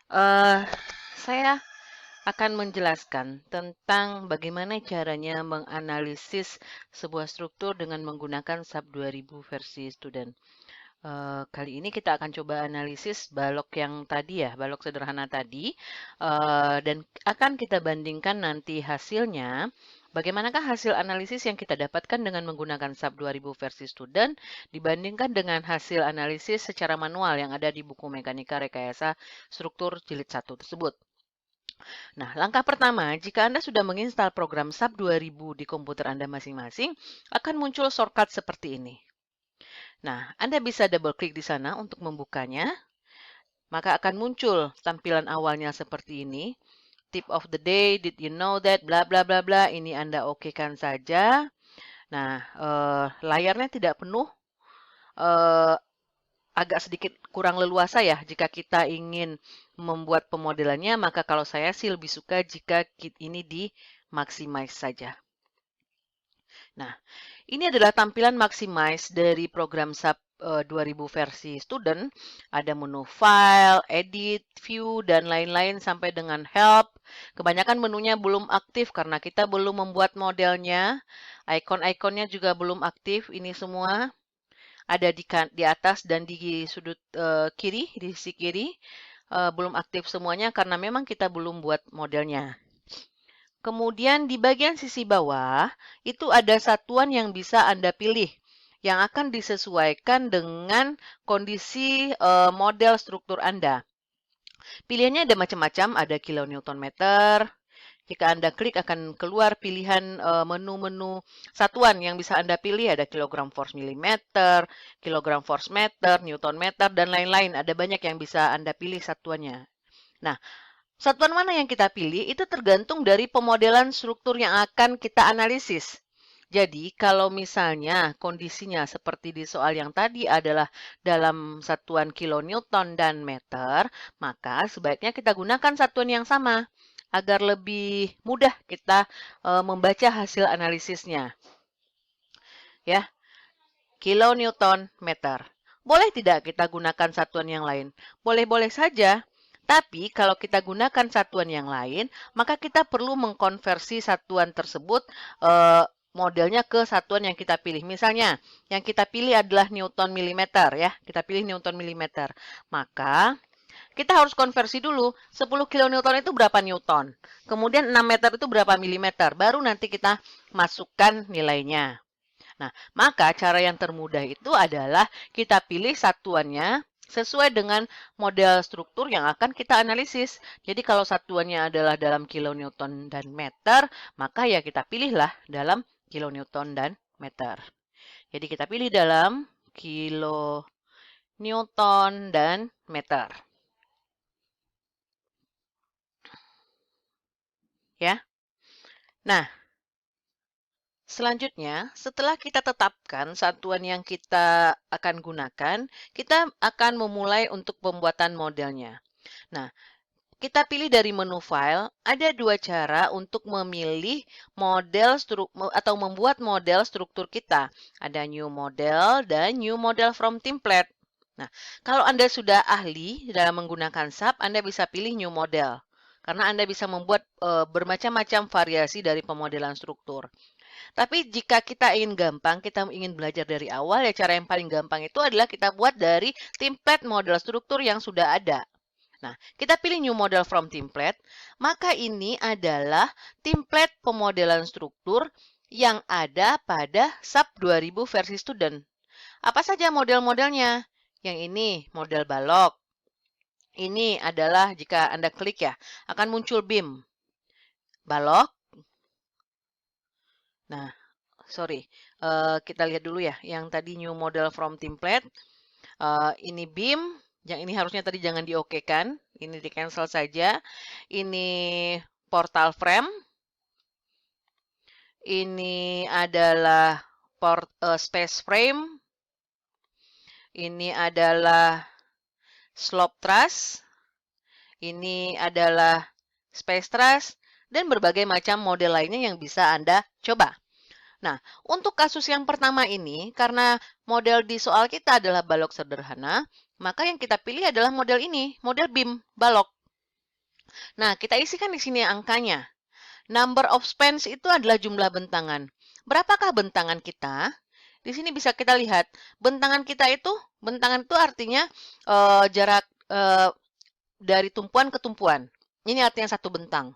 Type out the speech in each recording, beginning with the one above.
Eh, saya akan menjelaskan tentang bagaimana caranya menganalisis sebuah struktur dengan menggunakan SAP 2000 versi student. Kali ini kita akan coba analisis balok yang tadi ya, balok sederhana tadi, dan akan kita bandingkan nanti hasilnya. Bagaimanakah hasil analisis yang kita dapatkan dengan menggunakan SAP 2000 versi student dibandingkan dengan hasil analisis secara manual yang ada di buku Mekanika Rekayasa Struktur Jilid 1 tersebut. Nah, langkah pertama, jika Anda sudah menginstal program SAP 2000 di komputer Anda masing-masing, akan muncul shortcut seperti ini. Nah, Anda bisa double klik di sana untuk membukanya, maka akan muncul tampilan awalnya seperti ini. Tip of the day, did you know that, bla bla bla bla, ini Anda okekan saja. Nah, layarnya tidak penuh, eh, agak sedikit kurang leluasa ya jika kita ingin membuat pemodelannya, maka kalau saya sih lebih suka jika ini di maximize saja. Nah, ini adalah tampilan maximize dari program SAP 2000 versi student. Ada menu file, edit, view, dan lain-lain sampai dengan help. Kebanyakan menunya belum aktif karena kita belum membuat modelnya. Icon-iconnya juga belum aktif. Ini semua ada di atas dan di sudut kiri, di sisi kiri. Belum aktif semuanya karena memang kita belum buat modelnya. Kemudian di bagian sisi bawah, itu ada satuan yang bisa Anda pilih, yang akan disesuaikan dengan kondisi model struktur Anda. Pilihannya ada macam-macam, ada kilonewton meter. Jika Anda klik akan keluar pilihan menu-menu satuan yang bisa Anda pilih, ada kilogram force milimeter, kilogram force meter, newton meter, dan lain-lain. Ada banyak yang bisa Anda pilih satuannya. Nah, satuan mana yang kita pilih itu tergantung dari pemodelan struktur yang akan kita analisis. Jadi, kalau misalnya kondisinya seperti di soal yang tadi adalah dalam satuan kilonewton dan meter, maka sebaiknya kita gunakan satuan yang sama agar lebih mudah kita membaca hasil analisisnya. Ya, kilonewton meter. Boleh tidak kita gunakan satuan yang lain? Boleh-boleh saja. Tapi kalau kita gunakan satuan yang lain, maka kita perlu mengkonversi satuan tersebut modelnya ke satuan yang kita pilih. Misalnya, yang kita pilih adalah Newton milimeter ya. Kita pilih Newton milimeter. Maka kita harus konversi dulu. 10 kilonewton itu berapa Newton? Kemudian 6 meter itu berapa milimeter? Baru nanti kita masukkan nilainya. Nah, maka cara yang termudah itu adalah kita pilih satuannya sesuai dengan model struktur yang akan kita analisis. Jadi kalau satuannya adalah dalam kilonewton dan meter, maka ya kita pilihlah dalam kilonewton dan meter. Jadi kita pilih dalam kilonewton dan meter. Ya. Nah, selanjutnya, setelah kita tetapkan satuan yang kita akan gunakan, kita akan memulai untuk pembuatan modelnya. Nah, kita pilih dari menu file, ada dua cara untuk memilih model atau membuat model struktur kita. Ada new model dan new model from template. Nah, kalau Anda sudah ahli dalam menggunakan SAP, Anda bisa pilih new model. Karena Anda bisa membuat bermacam-macam variasi dari pemodelan struktur. Tapi jika kita ingin gampang, kita ingin belajar dari awal, ya cara yang paling gampang itu adalah kita buat dari template model struktur yang sudah ada. Nah, kita pilih new model from template, maka ini adalah template pemodelan struktur yang ada pada SAP 2000 versi student. Apa saja model-modelnya? Yang ini model balok. Ini adalah jika Anda klik ya, akan muncul BIM. Balok. Nah, sorry, kita lihat dulu ya. Yang tadi new model from template. Ini BIM, yang ini harusnya tadi jangan diokekan. Ini di cancel saja. Ini portal frame. Ini adalah space frame. Ini adalah slope truss. Ini adalah space truss. Dan berbagai macam model lainnya yang bisa Anda coba. Nah, untuk kasus yang pertama ini, karena model di soal kita adalah balok sederhana, maka yang kita pilih adalah model ini, model BIM balok. Nah, kita isikan di sini angkanya. Number of spans itu adalah jumlah bentangan. Berapakah bentangan kita? Di sini bisa kita lihat, bentangan itu artinya jarak dari tumpuan ke tumpuan. Ini artinya satu bentang.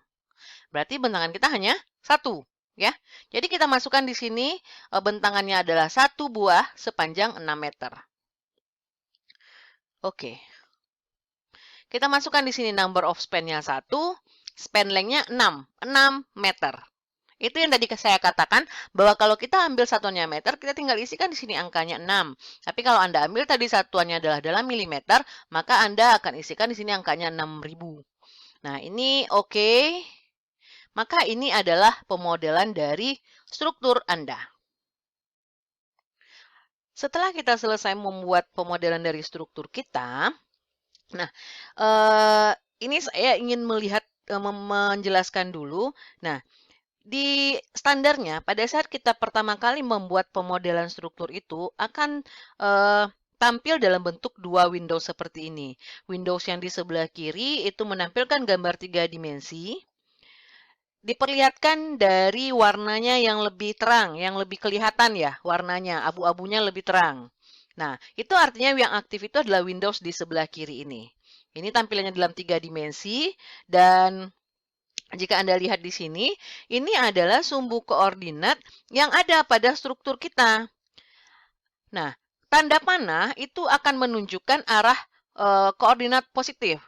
Berarti bentangan kita hanya satu, ya. Jadi kita masukkan di sini bentangannya adalah satu buah sepanjang 6 meter. Oke. Kita masukkan di sini number of span-nya 1, span length-nya 6 meter. Itu yang tadi saya katakan bahwa kalau kita ambil satuannya meter, kita tinggal isikan di sini angkanya 6. Tapi kalau Anda ambil tadi satuannya adalah dalam milimeter, maka Anda akan isikan di sini angkanya 6.000. Nah, ini oke. Maka ini adalah pemodelan dari struktur Anda. Setelah kita selesai membuat pemodelan dari struktur kita, nah, ini saya ingin menjelaskan dulu. Nah, di standarnya, pada saat kita pertama kali membuat pemodelan struktur itu akan tampil dalam bentuk dua Windows seperti ini. Windows yang di sebelah kiri itu menampilkan gambar 3 dimensi. Diperlihatkan dari warnanya yang lebih terang, yang lebih kelihatan ya warnanya, abu-abunya lebih terang. Nah, itu artinya yang aktif itu adalah Windows di sebelah kiri ini. Ini tampilannya dalam 3 dimensi dan jika Anda lihat di sini, ini adalah sumbu koordinat yang ada pada struktur kita. Nah, tanda panah itu akan menunjukkan arah koordinat positif.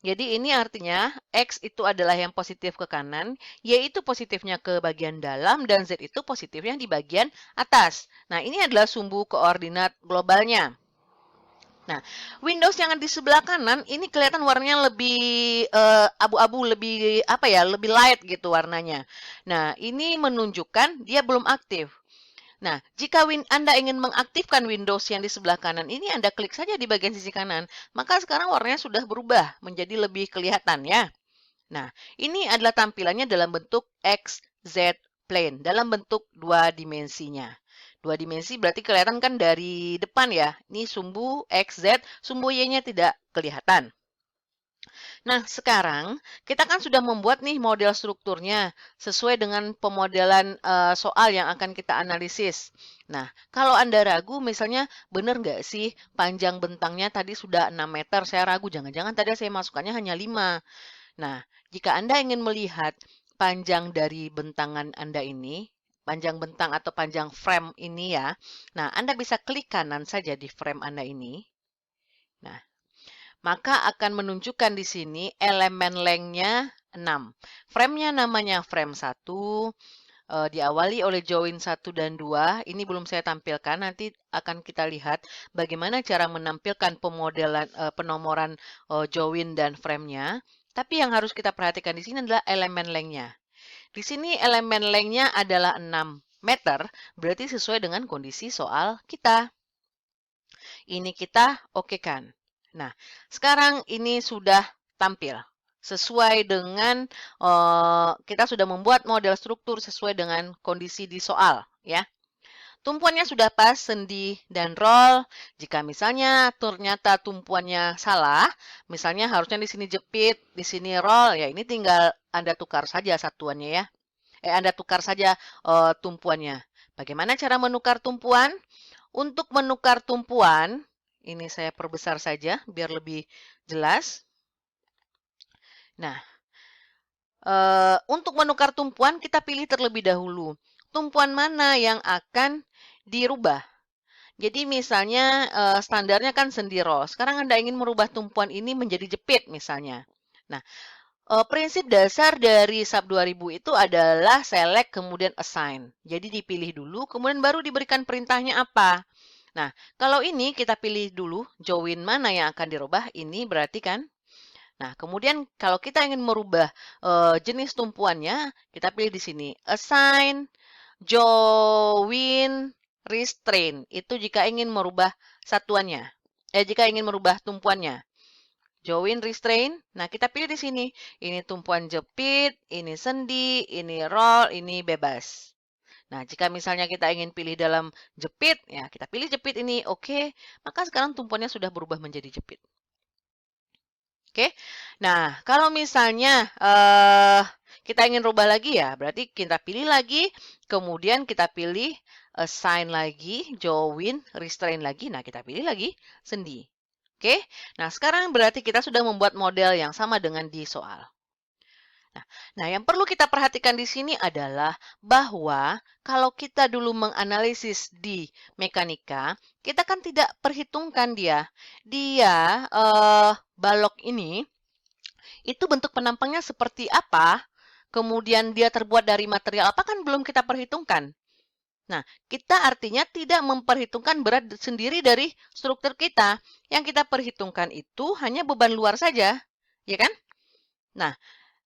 Jadi ini artinya X itu adalah yang positif ke kanan, Y itu positifnya ke bagian dalam, dan Z itu positifnya di bagian atas. Nah, ini adalah sumbu koordinat globalnya. Nah, Windows yang di sebelah kanan ini kelihatan warnanya lebih abu-abu, lebih apa ya, lebih light gitu warnanya. Nah, ini menunjukkan dia belum aktif. Nah, jika Anda ingin mengaktifkan Windows yang di sebelah kanan ini, Anda klik saja di bagian sisi kanan. Maka sekarang warnanya sudah berubah menjadi lebih kelihatan ya. Nah, ini adalah tampilannya dalam bentuk X, Z, plane, dalam bentuk dua dimensinya. Dua dimensi berarti kelihatan kan dari depan ya. Ini sumbu X, Z, sumbu Y-nya tidak kelihatan. Nah, sekarang kita kan sudah membuat nih model strukturnya sesuai dengan pemodelan soal yang akan kita analisis. Nah, kalau Anda ragu misalnya benar nggak sih panjang bentangnya tadi sudah 6 meter, saya ragu jangan-jangan tadi saya masukkannya hanya 5. Nah, jika Anda ingin melihat panjang dari bentangan Anda ini, panjang bentang atau panjang frame ini ya, nah Anda bisa klik kanan saja di frame Anda ini. Nah, maka akan menunjukkan di sini elemen length-nya 6. Frame-nya namanya frame 1, diawali oleh join 1 dan 2. Ini belum saya tampilkan, nanti akan kita lihat bagaimana cara menampilkan pemodelan penomoran join dan frame-nya. Tapi yang harus kita perhatikan di sini adalah elemen length-nya. Di sini elemen length-nya adalah 6 meter, berarti sesuai dengan kondisi soal kita. Ini kita okekan. Nah, sekarang ini sudah tampil sesuai dengan kita sudah membuat model struktur sesuai dengan kondisi di soal, ya. Tumpuannya sudah pas, sendi, dan roll. Jika misalnya ternyata tumpuannya salah, misalnya harusnya di sini jepit, di sini roll, ya ini tinggal Anda tukar saja satuannya ya. Anda tukar saja tumpuannya. Bagaimana cara menukar tumpuan? Untuk menukar tumpuan, ini saya perbesar saja biar lebih jelas. Nah, untuk menukar tumpuan kita pilih terlebih dahulu. Tumpuan mana yang akan dirubah? Jadi misalnya standarnya kan sendi roll. Sekarang Anda ingin merubah tumpuan ini menjadi jepit misalnya. Nah, prinsip dasar dari SAP 2000 itu adalah select kemudian assign. Jadi dipilih dulu, kemudian baru diberikan perintahnya apa. Nah, kalau ini kita pilih dulu join mana yang akan dirubah, ini berarti kan. Nah, kemudian kalau kita ingin merubah jenis tumpuannya, kita pilih di sini assign, join, restrain. Itu jika ingin merubah satuannya. Jika ingin merubah tumpuannya. Join, restrain. Nah, kita pilih di sini. Ini tumpuan jepit, ini sendi, ini roll, ini bebas. Nah, jika misalnya kita ingin pilih dalam jepit, ya kita pilih jepit ini, oke. Maka sekarang tumpuannya sudah berubah menjadi jepit. Oke. Nah, kalau misalnya kita ingin rubah lagi ya, berarti kita pilih lagi, kemudian kita pilih assign lagi, join, restrain lagi. Nah, kita pilih lagi sendi. Oke. Nah, sekarang berarti kita sudah membuat model yang sama dengan di soal. Nah, yang perlu kita perhatikan di sini adalah bahwa kalau kita dulu menganalisis di mekanika, kita kan tidak perhitungkan dia. Dia balok ini itu bentuk penampangnya seperti apa, kemudian dia terbuat dari material apa kan belum kita perhitungkan. Nah, kita artinya tidak memperhitungkan berat sendiri dari struktur kita. Yang kita perhitungkan itu hanya beban luar saja, ya kan? Nah,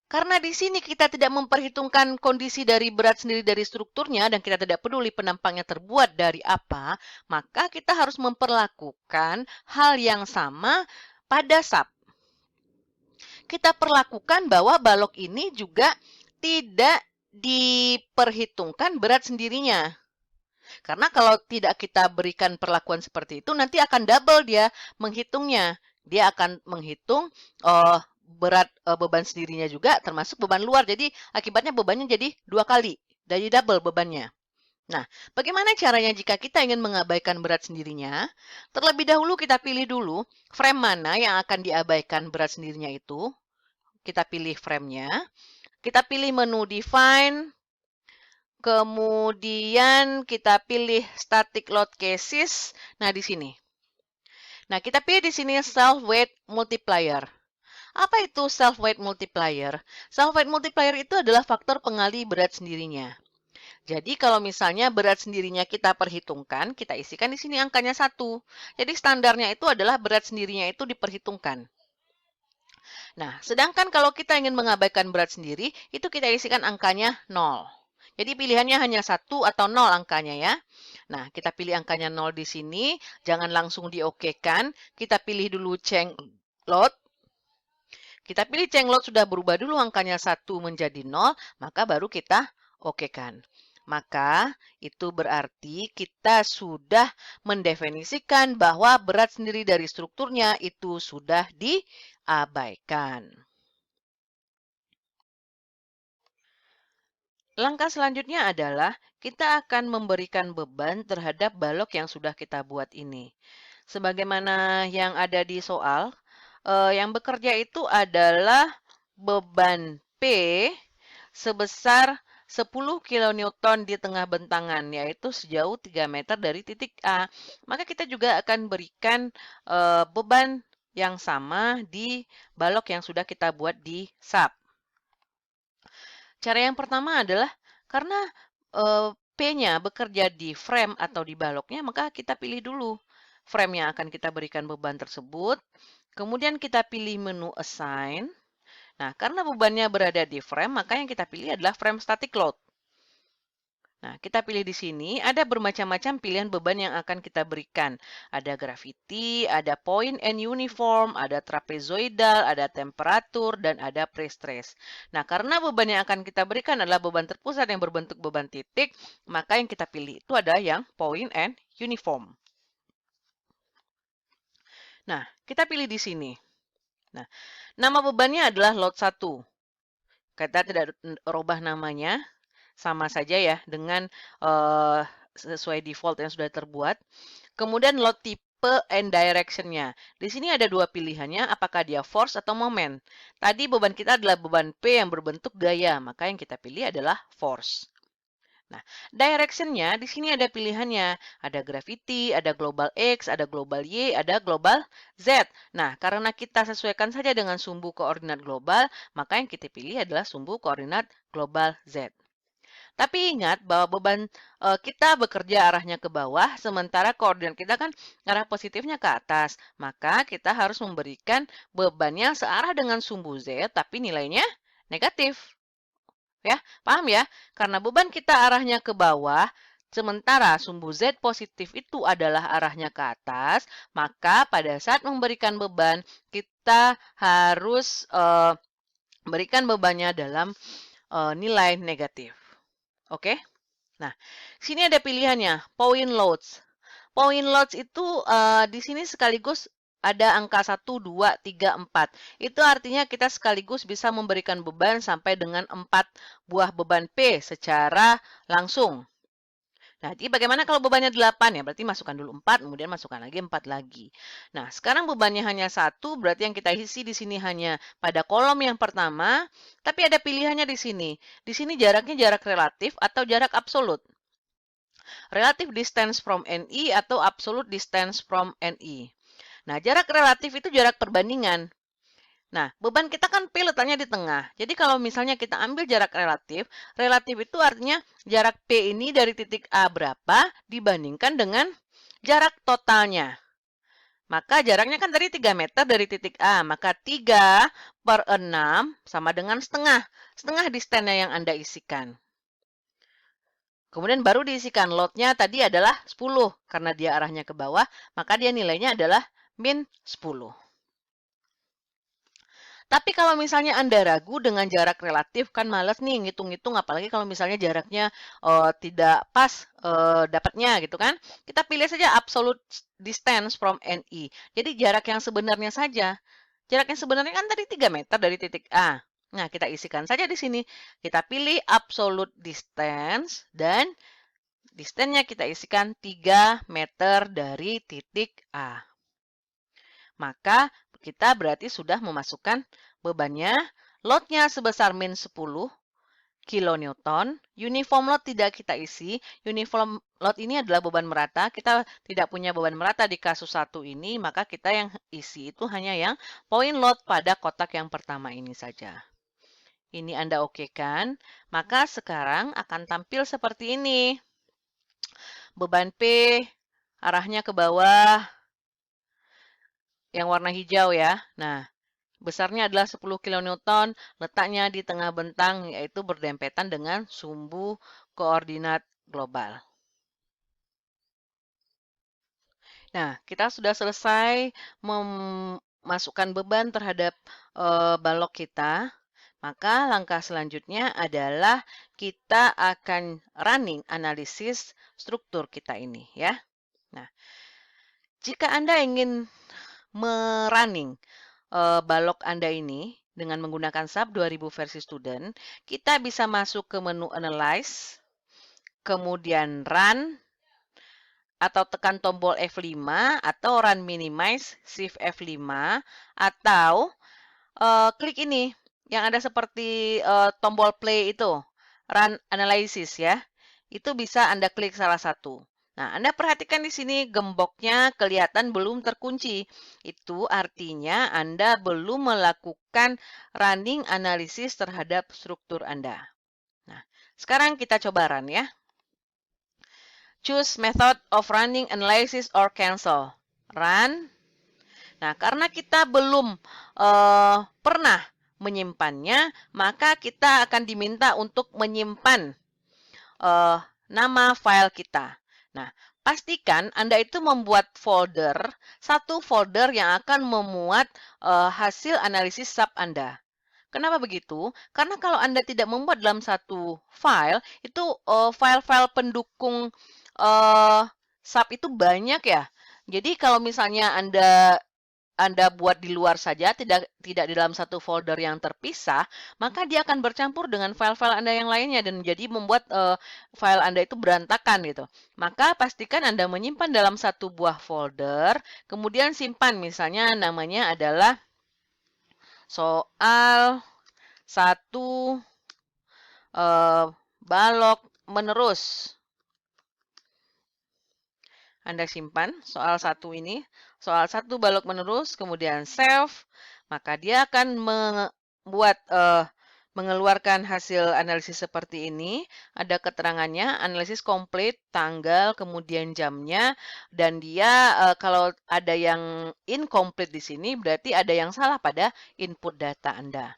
karena di sini kita tidak memperhitungkan kondisi dari berat sendiri dari strukturnya dan kita tidak peduli penampangnya terbuat dari apa, maka kita harus memperlakukan hal yang sama pada SAP. Kita perlakukan bahwa balok ini juga tidak diperhitungkan berat sendirinya. Karena kalau tidak kita berikan perlakuan seperti itu, nanti akan double dia menghitungnya. Dia akan menghitung berat beban sendirinya juga, termasuk beban luar. Jadi akibatnya bebannya jadi 2 kali, jadi double bebannya. Nah, bagaimana caranya jika kita ingin mengabaikan berat sendirinya? Terlebih dahulu kita pilih dulu frame mana yang akan diabaikan berat sendirinya itu. Kita pilih frame-nya. Kita pilih menu define. Kemudian kita pilih static load cases. Nah, di sini. Nah, kita pilih di sini self weight multiplier. Apa itu self weight multiplier? Self weight multiplier itu adalah faktor pengali berat sendirinya. Jadi kalau misalnya berat sendirinya kita perhitungkan, kita isikan di sini angkanya 1. Jadi standarnya itu adalah berat sendirinya itu diperhitungkan. Nah, sedangkan kalau kita ingin mengabaikan berat sendiri, itu kita isikan angkanya 0. Jadi pilihannya hanya 1 atau 0 angkanya ya. Nah, kita pilih angkanya 0 di sini. Jangan langsung diokekan. Kita pilih dulu change load. Kita pilih change load sudah berubah dulu angkanya 1 menjadi 0. Maka baru kita okekan. Maka itu berarti kita sudah mendefinisikan bahwa berat sendiri dari strukturnya itu sudah diabaikan. Langkah selanjutnya adalah kita akan memberikan beban terhadap balok yang sudah kita buat ini. Sebagaimana yang ada di soal, yang bekerja itu adalah beban P sebesar 10 kN di tengah bentangan, yaitu sejauh 3 meter dari titik A. Maka kita juga akan berikan beban yang sama di balok yang sudah kita buat di SAP. Cara yang pertama adalah karena P-nya bekerja di frame atau di baloknya, maka kita pilih dulu frame yang akan kita berikan beban tersebut. Kemudian kita pilih menu assign. Nah, karena bebannya berada di frame, maka yang kita pilih adalah frame static load. Nah, kita pilih di sini, ada bermacam-macam pilihan beban yang akan kita berikan. Ada gravity, ada point and uniform, ada trapezoidal, ada temperatur, dan ada pre-stress. Nah, karena beban yang akan kita berikan adalah beban terpusat yang berbentuk beban titik, maka yang kita pilih itu adalah yang point and uniform. Nah, kita pilih di sini. Nah, nama bebannya adalah load 1. Kita tidak rubah namanya. Sama saja ya dengan sesuai default yang sudah terbuat. Kemudian load tipe and direction-nya. Di sini ada dua pilihannya, apakah dia force atau moment. Tadi beban kita adalah beban P yang berbentuk gaya, maka yang kita pilih adalah force. Nah, direction-nya di sini ada pilihannya. Ada gravity, ada global X, ada global Y, ada global Z. Nah, karena kita sesuaikan saja dengan sumbu koordinat global, maka yang kita pilih adalah sumbu koordinat global Z. Tapi ingat bahwa beban kita bekerja arahnya ke bawah, sementara koordinat kita kan arah positifnya ke atas. Maka kita harus memberikan bebannya searah dengan sumbu Z, tapi nilainya negatif. Ya, paham ya? Karena beban kita arahnya ke bawah, sementara sumbu Z positif itu adalah arahnya ke atas, maka pada saat memberikan beban, kita harus berikan bebannya dalam nilai negatif. Oke? Nah, sini ada pilihannya, point loads. Point loads itu di sini sekaligus ada angka 1, 2, 3, 4. Itu artinya kita sekaligus bisa memberikan beban sampai dengan 4 buah beban P secara langsung. Nah, jadi bagaimana kalau bebannya 8 ya? Berarti masukkan dulu 4, kemudian masukkan lagi 4 lagi. Nah, sekarang bebannya hanya 1, berarti yang kita isi di sini hanya pada kolom yang pertama, tapi ada pilihannya di sini. Di sini jaraknya jarak relatif atau jarak absolut. Relative distance from NI atau absolute distance from NI. Nah, jarak relatif itu jarak perbandingan. Nah, beban kita kan P letaknya di tengah. Jadi kalau misalnya kita ambil jarak relatif, relatif itu artinya jarak P ini dari titik A berapa dibandingkan dengan jarak totalnya. Maka jaraknya kan tadi 3 meter dari titik A. Maka 3/6 sama dengan setengah. Setengah distance yang Anda isikan. Kemudian baru diisikan load-nya tadi adalah 10. Karena dia arahnya ke bawah, maka dia nilainya adalah min 10. Tapi kalau misalnya Anda ragu dengan jarak relatif, kan males nih ngitung-ngitung, apalagi kalau misalnya jaraknya tidak pas dapatnya gitu kan. Kita pilih saja absolute distance from NI. Jadi jarak yang sebenarnya saja. Jarak yang sebenarnya kan tadi 3 meter dari titik A. Nah, kita isikan saja di sini. Kita pilih absolute distance dan distance-nya kita isikan 3 meter dari titik A. Maka kita berarti sudah memasukkan bebannya, load-nya sebesar min 10 kilonewton. Uniform load tidak kita isi. Uniform load ini adalah beban merata. Kita tidak punya beban merata di kasus 1 ini, maka kita yang isi itu hanya yang point load pada kotak yang pertama ini saja. Ini Anda okekan, maka sekarang akan tampil seperti ini. Beban P arahnya ke bawah, yang warna hijau ya. Nah, besarnya adalah 10 kilonewton, letaknya di tengah bentang, yaitu berdempetan dengan sumbu koordinat global. Nah, kita sudah selesai memasukkan beban terhadap balok kita. Maka langkah selanjutnya adalah kita akan running analisis struktur kita ini ya. Nah, jika Anda ingin merunning balok Anda ini dengan menggunakan SAP 2000 versi student, kita bisa masuk ke menu Analyze, kemudian Run, atau tekan tombol F5, atau Run Minimize, Shift F5, atau klik ini, yang ada seperti tombol play itu, Run Analysis ya. Itu bisa Anda klik salah satu. Nah, Anda perhatikan di sini gemboknya kelihatan belum terkunci. Itu artinya Anda belum melakukan running analisis terhadap struktur Anda. Nah, sekarang kita coba run ya. Choose method of running analysis or cancel. Run. Nah, karena kita belum pernah menyimpannya, maka kita akan diminta untuk menyimpan nama file kita. Nah, pastikan Anda itu membuat folder, satu folder yang akan memuat hasil analisis SAP Anda. Kenapa begitu? Karena kalau Anda tidak membuat dalam satu file, itu file-file pendukung SAP itu banyak ya. Jadi kalau misalnya Anda buat di luar saja, tidak di dalam satu folder yang terpisah, maka dia akan bercampur dengan file-file Anda yang lainnya dan jadi membuat file Anda itu berantakan gitu. Maka pastikan Anda menyimpan dalam satu buah folder, kemudian simpan misalnya namanya adalah soal 1 balok menerus. Anda simpan soal 1 ini, soal 1 balok menerus, kemudian save, maka dia akan mengeluarkan hasil analisis seperti ini. Ada keterangannya, analisis komplit, tanggal, kemudian jamnya, dan dia kalau ada yang incomplete di sini, berarti ada yang salah pada input data Anda.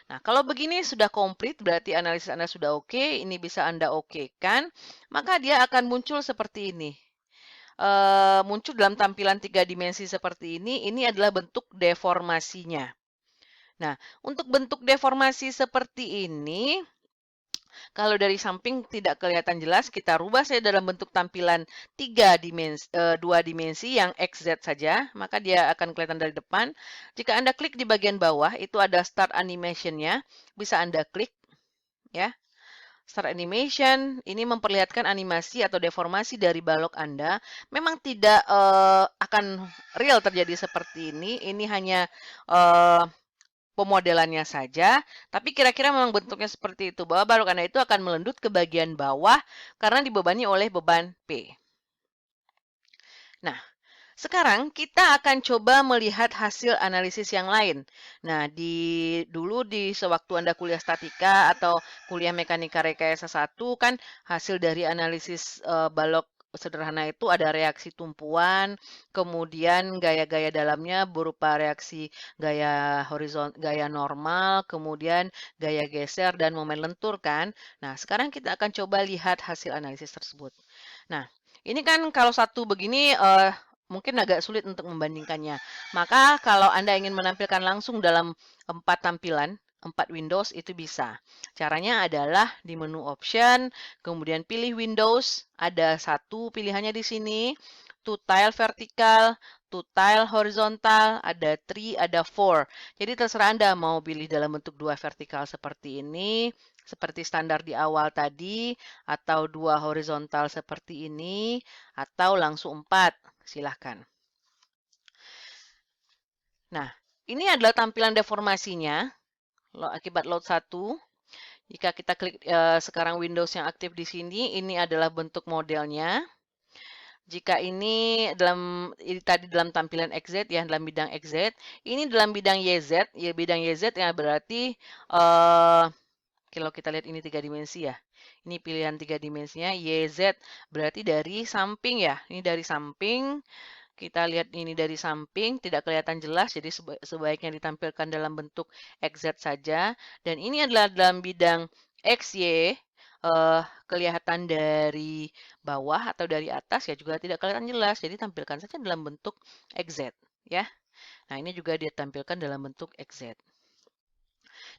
Nah, kalau begini sudah komplit, berarti analisis Anda sudah oke, ini bisa Anda okekan, maka dia akan muncul seperti ini. Muncul dalam tampilan 3 dimensi seperti ini adalah bentuk deformasinya. Nah, untuk bentuk deformasi seperti ini, Kalau dari samping tidak kelihatan jelas, kita rubah saja dalam bentuk tampilan 2 dimensi yang XZ saja, maka dia akan kelihatan dari depan. Jika Anda klik di bagian bawah, itu ada start animation-nya, bisa Anda klik, ya. Start animation, ini memperlihatkan animasi atau deformasi dari balok Anda. Memang tidak akan real terjadi seperti ini hanya pemodelannya saja, tapi kira-kira memang bentuknya seperti itu, bahwa balok Anda itu akan melendut ke bagian bawah karena dibebani oleh beban P. Nah, sekarang kita akan coba melihat hasil analisis yang lain. Nah, dulu di sewaktu Anda kuliah statika atau kuliah mekanika rekayasa 1 kan hasil dari analisis balok sederhana itu ada reaksi tumpuan, kemudian gaya-gaya dalamnya berupa reaksi gaya gaya normal, kemudian gaya geser dan momen lentur kan. Nah, sekarang kita akan coba lihat hasil analisis tersebut. Nah, ini kan kalau satu begini mungkin agak sulit untuk membandingkannya. Maka kalau Anda ingin menampilkan langsung dalam 4 Windows itu bisa. Caranya adalah di menu option, kemudian pilih Windows, ada satu pilihannya di sini, to tile vertikal, to tile horizontal, ada 3, ada 4. Jadi terserah Anda mau pilih dalam bentuk 2 vertikal seperti ini, seperti standar di awal tadi, atau 2 horizontal seperti ini, atau langsung 4. Silahkan. Nah, ini adalah tampilan deformasinya akibat load 1. Jika kita klik sekarang Windows yang aktif di sini, ini adalah bentuk modelnya. Jika ini tadi dalam tampilan XZ ya, dalam bidang XZ, ini dalam bidang YZ, ya bidang YZ yang berarti kalau kita lihat ini 3 dimensi ya. Ini pilihan 3 dimensinya, YZ berarti dari samping ya. Ini dari samping. Kita lihat ini dari samping, tidak kelihatan jelas, jadi sebaiknya ditampilkan dalam bentuk XZ saja. Dan ini adalah dalam bidang XY, kelihatan dari bawah atau dari atas ya juga tidak kelihatan jelas, jadi tampilkan saja dalam bentuk XZ. Ya. Nah, ini juga ditampilkan dalam bentuk XZ.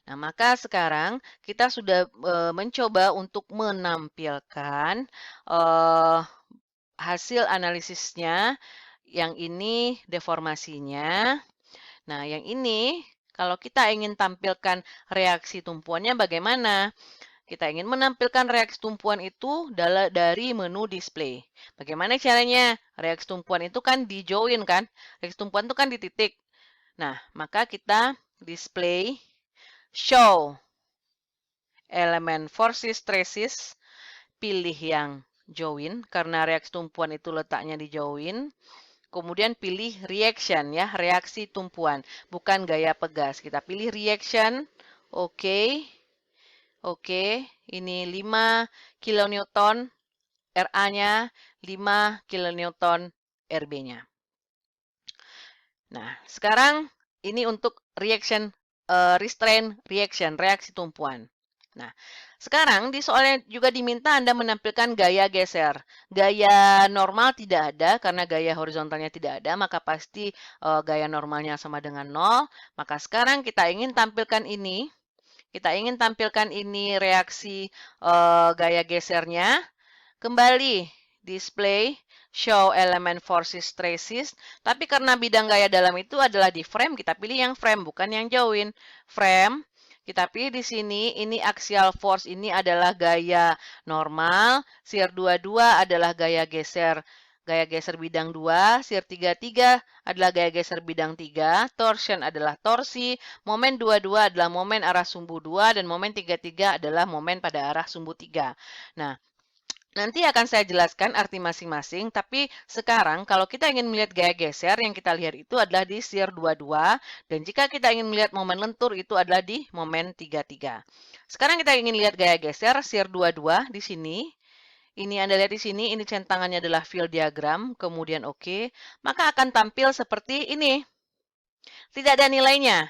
Nah, maka sekarang kita sudah mencoba untuk menampilkan hasil analisisnya. Yang ini deformasinya. Nah, yang ini kalau kita ingin tampilkan reaksi tumpuannya bagaimana? Kita ingin menampilkan reaksi tumpuan itu dari menu display. Bagaimana caranya? Reaksi tumpuan itu kan di join kan? Reaksi tumpuan itu kan di titik. Nah, maka kita display show elemen forces stresses, pilih yang join karena reaksi tumpuan itu letaknya di join. Kemudian pilih reaction ya, reaksi tumpuan, bukan gaya pegas. Kita pilih reaction. Oke. Oke, ini 5 kilonewton RA-nya, 5 kilonewton RB-nya. Nah, sekarang ini untuk reaction restrain reaction, reaksi tumpuan. Nah, sekarang di soalnya juga diminta Anda menampilkan gaya geser. Gaya normal tidak ada, karena gaya horizontalnya tidak ada, maka pasti gaya normalnya sama dengan 0. Maka sekarang kita ingin tampilkan ini. Kita ingin tampilkan ini reaksi gaya gesernya. Kembali, display, show element forces traces. Tapi karena bidang gaya dalam itu adalah di frame, kita pilih yang frame, bukan yang join. Frame. Kita pilih di sini, ini axial force, ini adalah gaya normal, shear 22 adalah gaya geser bidang 2, shear 33 adalah gaya geser bidang 3, torsion adalah torsi, momen 22 adalah momen arah sumbu 2, dan momen 33 adalah momen pada arah sumbu 3. Nah, nanti akan saya jelaskan arti masing-masing, tapi sekarang kalau kita ingin melihat gaya geser, yang kita lihat itu adalah di shear 22, dan jika kita ingin melihat momen lentur, itu adalah di momen 33. Sekarang kita ingin lihat gaya geser, shear 22 di sini. Ini Anda lihat di sini, ini centangannya adalah field diagram, kemudian oke, maka akan tampil seperti ini. Tidak ada nilainya.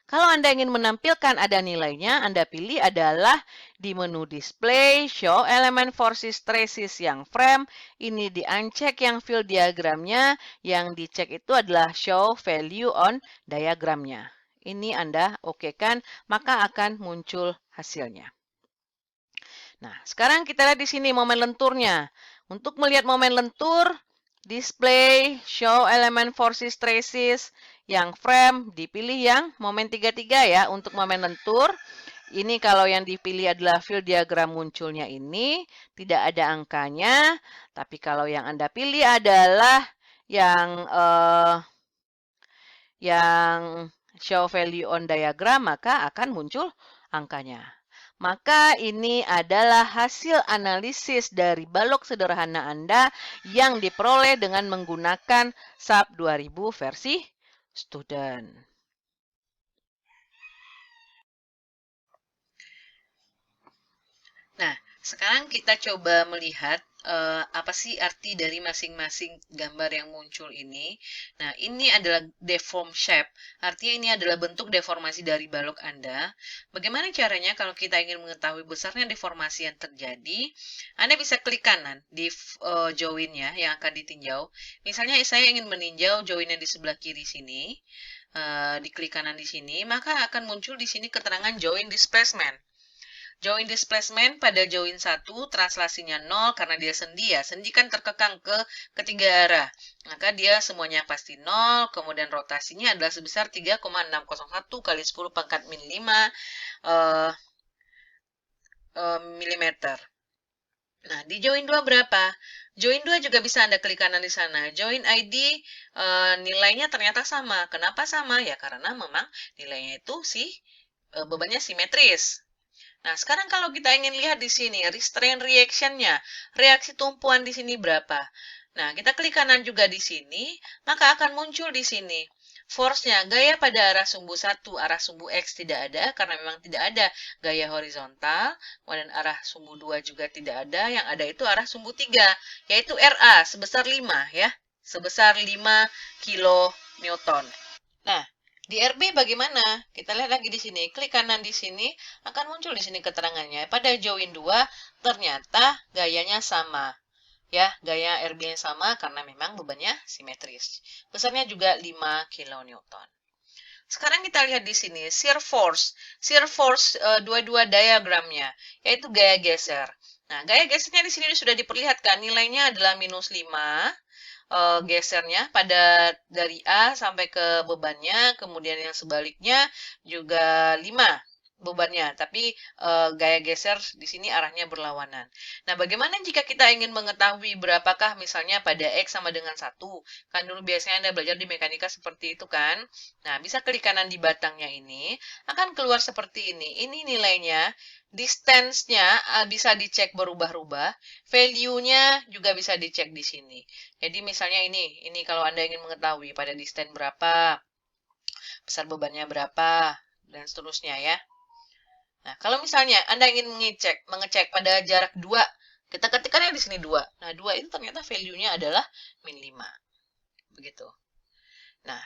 Kalau Anda ingin menampilkan ada nilainya, Anda pilih adalah di menu display, show elemen forces traces yang frame, ini di uncheck yang field diagramnya, yang dicek itu adalah show value on diagramnya. Ini Anda okekan, maka akan muncul hasilnya. Nah, sekarang kita lihat di sini momen lenturnya. Untuk melihat momen lentur, display, show element forces traces, yang frame, dipilih yang momen 33 ya untuk momen lentur. Ini kalau yang dipilih adalah field diagram munculnya ini, tidak ada angkanya. Tapi kalau yang Anda pilih adalah yang show value on diagram, maka akan muncul angkanya. Maka ini adalah hasil analisis dari balok sederhana Anda yang diperoleh dengan menggunakan SAP 2000 versi student. Nah, sekarang kita coba melihat apa sih arti dari masing-masing gambar yang muncul ini. Nah, ini adalah deform shape. Artinya ini adalah bentuk deformasi dari balok Anda. Bagaimana caranya kalau kita ingin mengetahui besarnya deformasi yang terjadi? Anda bisa klik kanan di joinnya yang akan ditinjau. Misalnya saya ingin meninjau joinnya di sebelah kiri sini. Diklik kanan di sini, maka akan muncul di sini keterangan join displacement. Join displacement pada join 1, translasinya 0 karena dia sendi ya. Sendi kan terkekang ke ketiga arah. Maka dia semuanya pasti 0, kemudian rotasinya adalah sebesar 3,601 kali 10 pangkat min 5 mm. Nah, di join 2 berapa? Join 2 juga bisa Anda klik kanan di sana. Join ID nilainya ternyata sama. Kenapa sama? Ya karena memang nilainya itu bebannya simetris. Nah, sekarang kalau kita ingin lihat di sini, restraint reaction-nya, reaksi tumpuan di sini berapa? Nah, kita klik kanan juga di sini, maka akan muncul di sini. Force-nya, gaya pada arah sumbu 1, arah sumbu X tidak ada, karena memang tidak ada gaya horizontal, kemudian arah sumbu 2 juga tidak ada, yang ada itu arah sumbu 3, yaitu RA, sebesar 5, ya, sebesar 5 kilonewton. Nah, di RB bagaimana? Kita lihat lagi di sini. Klik kanan di sini, akan muncul di sini keterangannya. Pada join 2, ternyata gayanya sama. Ya, gaya RB-nya sama karena memang bebannya simetris. Besarnya juga 5 kilonewton. Sekarang kita lihat di sini, shear force. Shear force dua-dua diagramnya, yaitu gaya geser. Nah, gaya gesernya di sini sudah diperlihatkan. Nilainya adalah minus 5. Gesernya pada dari A sampai ke bebannya, kemudian yang sebaliknya juga 5 bebannya, tapi gaya geser di sini arahnya berlawanan. Nah, bagaimana jika kita ingin mengetahui berapakah misalnya pada X sama dengan 1? Kan dulu biasanya Anda belajar di mekanika seperti itu kan? Nah, bisa klik kanan di batangnya ini, akan keluar seperti ini. Ini nilainya, distance-nya bisa dicek berubah-ubah, value-nya juga bisa dicek di sini. Jadi misalnya ini kalau Anda ingin mengetahui pada distance berapa, besar bebannya berapa, dan seterusnya ya. Nah, kalau misalnya Anda ingin mengecek pada jarak 2, kita ketikkan di sini 2. Nah, 2 itu ternyata value-nya adalah min 5. Begitu. Nah,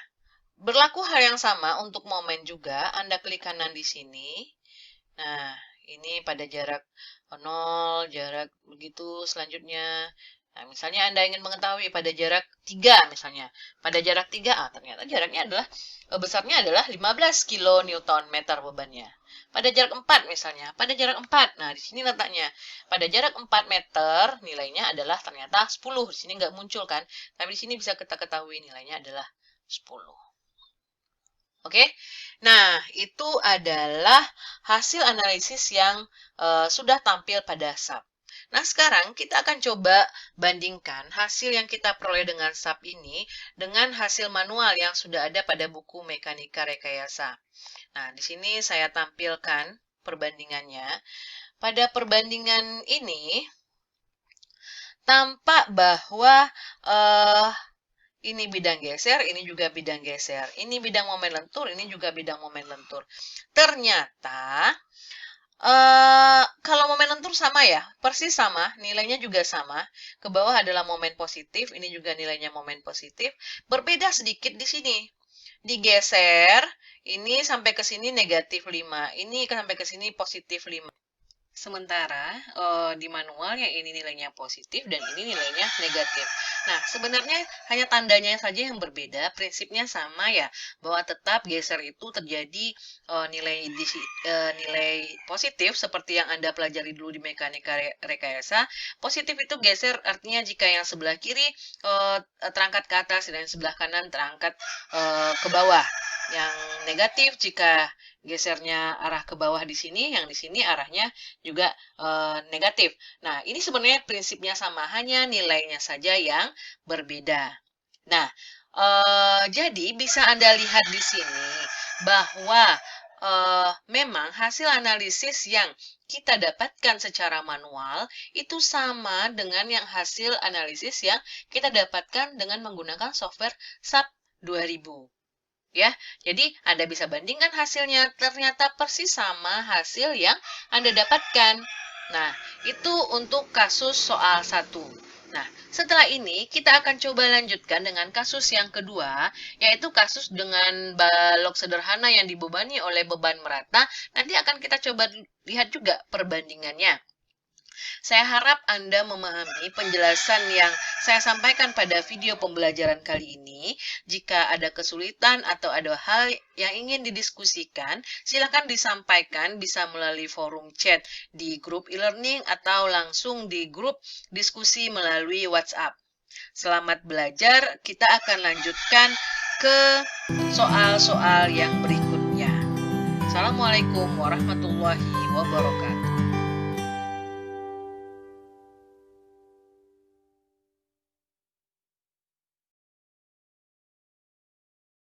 berlaku hal yang sama untuk momen juga. Anda klik kanan di sini. Nah, ini pada jarak 0, jarak begitu selanjutnya. Nah, misalnya Anda ingin mengetahui pada jarak 3 misalnya. Pada jarak 3, ternyata jaraknya adalah, besarnya adalah 15 kilonewton meter bebannya. Pada jarak 4 misalnya. Pada jarak 4, nah di sini letaknya. Pada jarak 4 meter, nilainya adalah ternyata 10. Di sini nggak muncul kan. Tapi di sini bisa kita ketahui nilainya adalah 10. Oke, nah itu adalah hasil analisis yang sudah tampil pada SAP. Nah, sekarang kita akan coba bandingkan hasil yang kita peroleh dengan SAP ini dengan hasil manual yang sudah ada pada buku Mekanika Rekayasa. Nah, di sini saya tampilkan perbandingannya. Pada perbandingan ini, tampak bahwa ini bidang geser, ini juga bidang geser. Ini bidang momen lentur, ini juga bidang momen lentur. Ternyata, kalau momen lentur sama ya, persis sama, nilainya juga sama. Ke bawah adalah momen positif, ini juga nilainya momen positif. Berbeda sedikit di sini. Digeser, ini sampai ke sini negatif 5, ini sampai ke sini positif 5. Sementara di manual yang ini nilainya positif dan ini nilainya negatif. Nah, sebenarnya hanya tandanya saja yang berbeda, prinsipnya sama ya, bahwa tetap geser itu terjadi nilai positif seperti yang Anda pelajari dulu di mekanika rekayasa. Positif itu geser artinya jika yang sebelah kiri terangkat ke atas dan yang sebelah kanan terangkat ke bawah. Yang negatif jika gesernya arah ke bawah di sini, yang di sini arahnya juga negatif. Nah, ini sebenarnya prinsipnya sama, hanya nilainya saja yang berbeda. Nah, jadi bisa Anda lihat di sini bahwa memang hasil analisis yang kita dapatkan secara manual itu sama dengan yang hasil analisis yang kita dapatkan dengan menggunakan software SAP 2000. Ya, jadi Anda bisa bandingkan hasilnya, ternyata persis sama hasil yang Anda dapatkan. Nah, itu untuk kasus soal 1. Nah, setelah ini kita akan coba lanjutkan dengan kasus yang kedua, yaitu kasus dengan balok sederhana yang dibebani oleh beban merata. Nanti akan kita coba lihat juga perbandingannya. Saya harap Anda memahami penjelasan yang saya sampaikan pada video pembelajaran kali ini. Jika ada kesulitan atau ada hal yang ingin didiskusikan, silakan disampaikan bisa melalui forum chat di grup e-learning atau langsung di grup diskusi melalui WhatsApp. Selamat belajar, kita akan lanjutkan ke soal-soal yang berikutnya. Assalamualaikum warahmatullahi wabarakatuh.